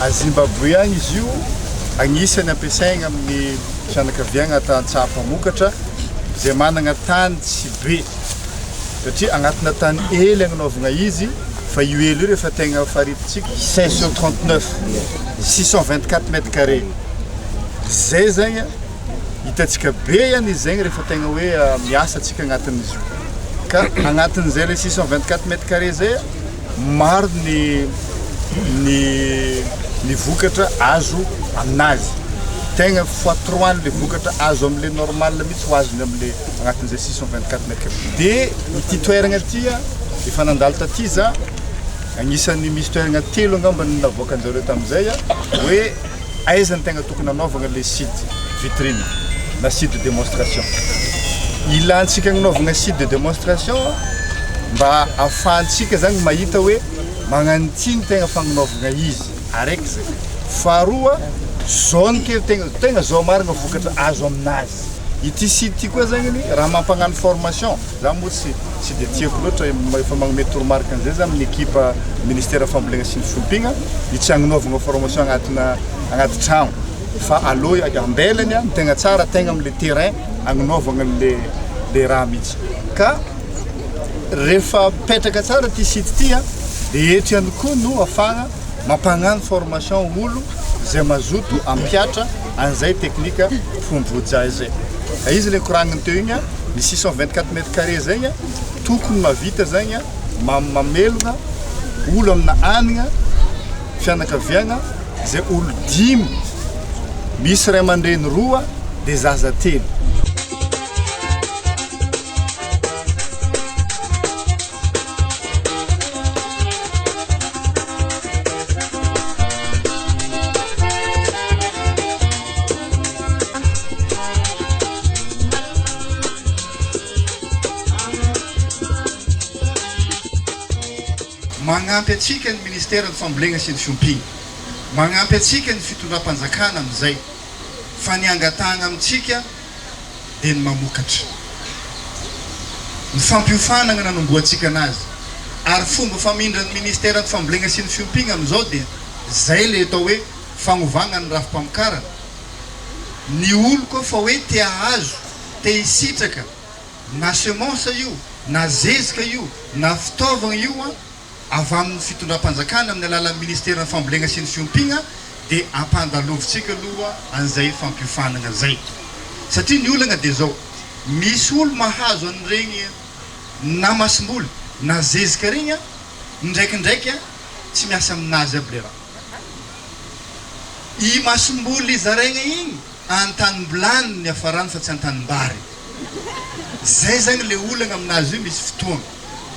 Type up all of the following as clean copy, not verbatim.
A Zimbabwe agny izy io agnisan'ny ampiasaigna amin'ny fianakaviagna tan-tsaha-mpamokatra zay managna tany tsy be satria agnatina tany hely agnanovagna izy fa io hely io rehefa tegna farititsika 16 sur 39 624 mètres carrés zay zagny hitatsika be ihany izy zegny rehefa tegna hoe miasa atsika agnatin'izy io ka agnatin'izay le 624 mètres carrés zay maro ny vokatra azo aminazy tegna x3 le vokatra azo am'le normal mihitsy ho azony am'le agnatin'izay 624 mètres carrés de ity toeragna ty efa nandalo taty za agnisan'ny misy toeragna telo angamba navoaka anjareo tam'izay hoe aizany tegna tokony anaovagna le site vitrine na site de démonstration ilantsika agnanovagna site de démonstration mba ahafahantsika zagny mahita hoe magnano ty ny tegna fagnanovagna izy araiky zay faharoa zao ny ke tegna zao marigna vokatra azo aminazy ity site ty koa zagny raha mampagnano formation za moa tsy de tiako loatra efa magnome toromarika an'izay za amin'ny équipe ministère fambolena sy ny fiompiana tsy agnanovagna formation agnaty tragno fa aloha ambelany ny tegna tsara tegna am'le terrain agnanovagna le raha mihitsy ka rehefa petraka tsara ty site ty de eto ihany koa no afagna mampagnano formation olo zay mazoto ampiatra an'izay teknika fomboja zay izy le koragniny teo igny ny 624 mètres carrés zegny tokony mavita zegny mamelogna olo amina anigna fianakaviagna zay olo 5 misy ray aman-dreny 2 de zaza 3 magnampy atsika ny ministère ny fambolena sy ny fiompiana magnampy atsika ny fitondram-panjakana am'izay fa ny angatahana amintsika de ny mamokatra ny fampiofanagna nanomboantsika anazy ary fomba famindran'ny ministère ny fambolena sy ny fiompiana am'izao de zay le atao hoe fagnovagna ny rafi-pamokarana ny olo koa fa hoe te ahazo te hisitraka na semence io na zezika io na fitaovagna io avy amin'ny fitondram-panjakana amin'ny alalan'ny ministère ny fambolena sy ny fiompiana de ampandalovintsika aloha an'izay fampiofanagna zay satria ny olagna de zao misy olo mahazo an'iregny na masimboly na zezika regny ndraikindraiky tsy miasa aminazy aby le raha i masimboly zaraigna igny an-tanimbolany ny afarany fa tsy an-tanimbary zay zagny le olagna aminazy io misy fotoagna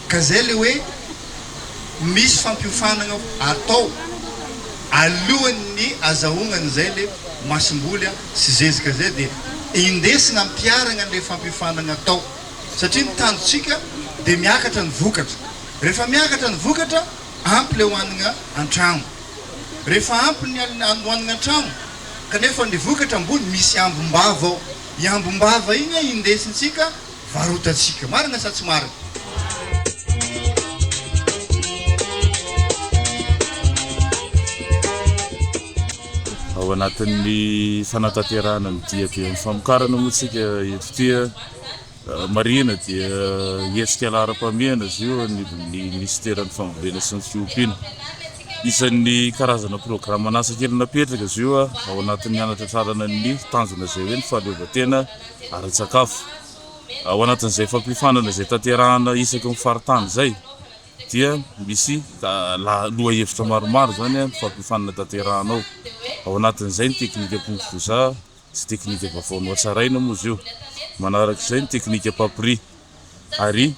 ka zay le hoe misy fampiofanagna atao alohan'ny azahognany zay le masimboly sy zezika zay de indesigna ampiaragna le fampiofanagna atao satria ny tanjotsika de miakatra ny vokatra rehefa miakatra ny vokatra ampy le hoanigna an-tragno rehefa ampy ny hoanigna an-tragno kanefa ny vokatra ambony misy ambombava ao i ambombava igny indesintsika varotatsika marina sa tsy marina ao anatin'ny fanatanterahana ny diako ny famokarana moa tsika eto tia marina dia hetsika laharam-pameana izy io ny ministère ny fambolena sy ny fiompiana isan'ny karazana programme anasa-kely napetraka izy io ao anatin'ny anatra tsarana ny tanjona zay hoe ny fahaleovan-tena ara-tsakafo ao anatin'izay fampiofanana zay tanterahana isaky ny faritany zay dia misy loha hevitra maromaro zany fampiofanana tanterahana ao anatin'izay ny teknika pompoza sy teknika vaovao atsaraina moa izy io manarak'izay ny teknika papri ary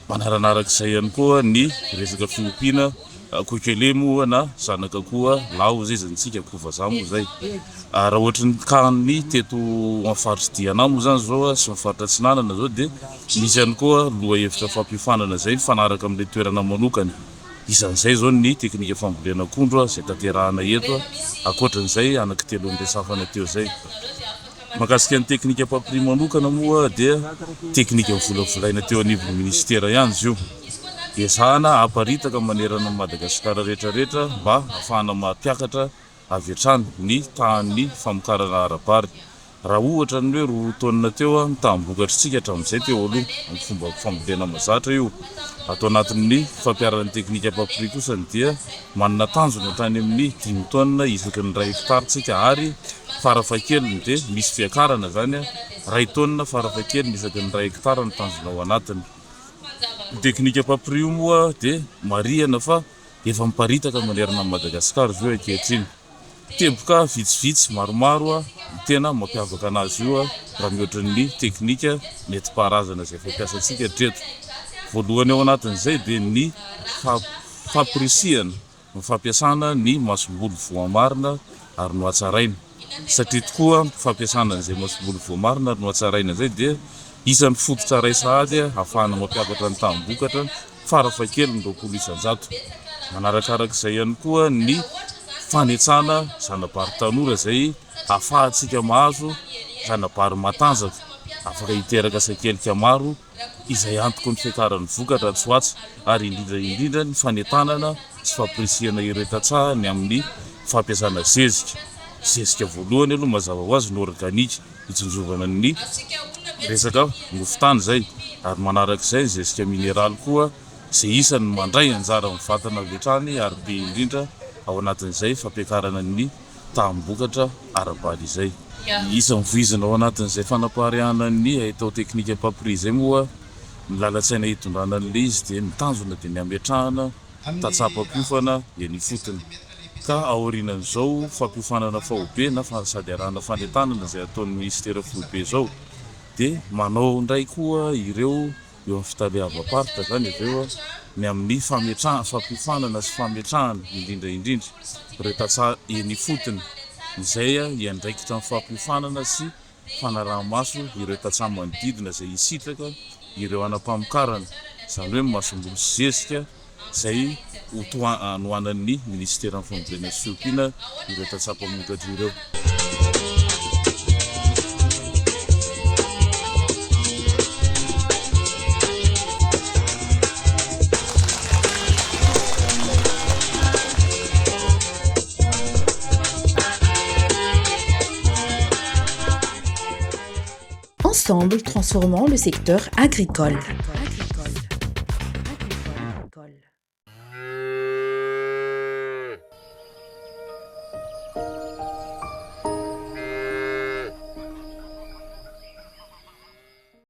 manaran'arak'izay ihany koa ny resaka fiompiana kokele moa na zanaka koa lao zay zantsika kovaza moa zay raha ohatra ny kany teto afaritsy diana moa zany zao sy mifaritra atsinanana zao de misy ihany koa loha hevitra fampiofanana zay mifanaraka amin'le toerana manokany isan'izay zao ny teknika fambolena akondro zay tanterahana eto akoatran'izay anaky telo andresafana teo zay mahakasika ny teknika papri manokana moa dia teknika mivolavolaina teo anivon'ny ministère ihany izy io ezahana aparitaka manerana Madagasikara rehetrarehetra mba ahafahana mampiakatra avy hatrany ny tahan'ny famokarana arabary. Raha ohatra ny hoe roa taonina teo mitambokatritsika hatramin'izay teo aloha amin'ny fomba fambolena mahazatra io. Atao anatin'ny fampiaran'ny teknika papry kosa dia manana tanjona tany amin'ny 5 taonina isaky ny 2 hektaritsika ary farafahakeliny dia misy fiakarana zany 2 taonina farafahakeliny isaky ny 2 hektara ny tanjona ao anatiny. Teknika papry io moa dia marihana fa efa miparitaka manerana amin'ny Madagasikara zio ankehitriny. Teboka vitsivitsy maromaro tena mampiavaka anazy io raha mihoatra ny teknika nentim-paharazana izay fampiasantsika hatreto. Voalohany ao anatin'izay dia ny fampirisihana, ny fampiasana ny masom-boly voamarina ary nohatsaraina. Satria tokoa fampiasana an'izay masom-boly voamarina ary nohatsaraina izay dia isan'ny fototra raisa azy ahafahana mampiakatra ny tambokatra farafahakeliny 20 isan-jato. Manarakarak'izay ihany koa ny fanetsana zanabary tanora izay ahafahantsika mahazo zanabary matanjaka afaka hiteraka sakelika maro izay antoko ny fiakaran'ny vokatra tsy hoatsy, ary indrindra ny fanetanana sy fampirisihana ireo tatsahany amin'ny fampiasana zezika voalohany aloha mazava ho azy ny organika itsonjovana ny resaka mofotany zay, ary manarak'izay ny zezika mineraly koa izay isan'ny mandray anjara amin'ny vatana avy hatrany ary be indrindra ao anatin'izay fampiakarana ny tambokatra arabary izay. Isan'ny voizina ao anatin'izay fanapaharihana ny atao teknika papry izay moa ny lalan-tsaina hitondrana an'ilay izy dia mitanjona dia ny ametrahana tatsapam-piofana eny fotony. Ka aorinan'izao fampiofanana fahobe na sady arahana fanetanana izay ataon'ny ministera foibe izao dia manao ndray koa ireo eo amin'ny fitaliavam-paritra zany ireo ny amin'ny fampiofanana sy fametrahana indrindra ireo tatsaha eny fotony izay iandraikitra amin'ny fampiofanana sy fanaraha-maso ireo tatsaha manodidina izay hisitraka ireo anam-pamokarana, izany hoe masom-boly sy zezika izay nohanan'ny ministera fambolena sy fiompiana ireo tatsaha-pamokatra ireo. Ensemble, transformons le secteur agricole.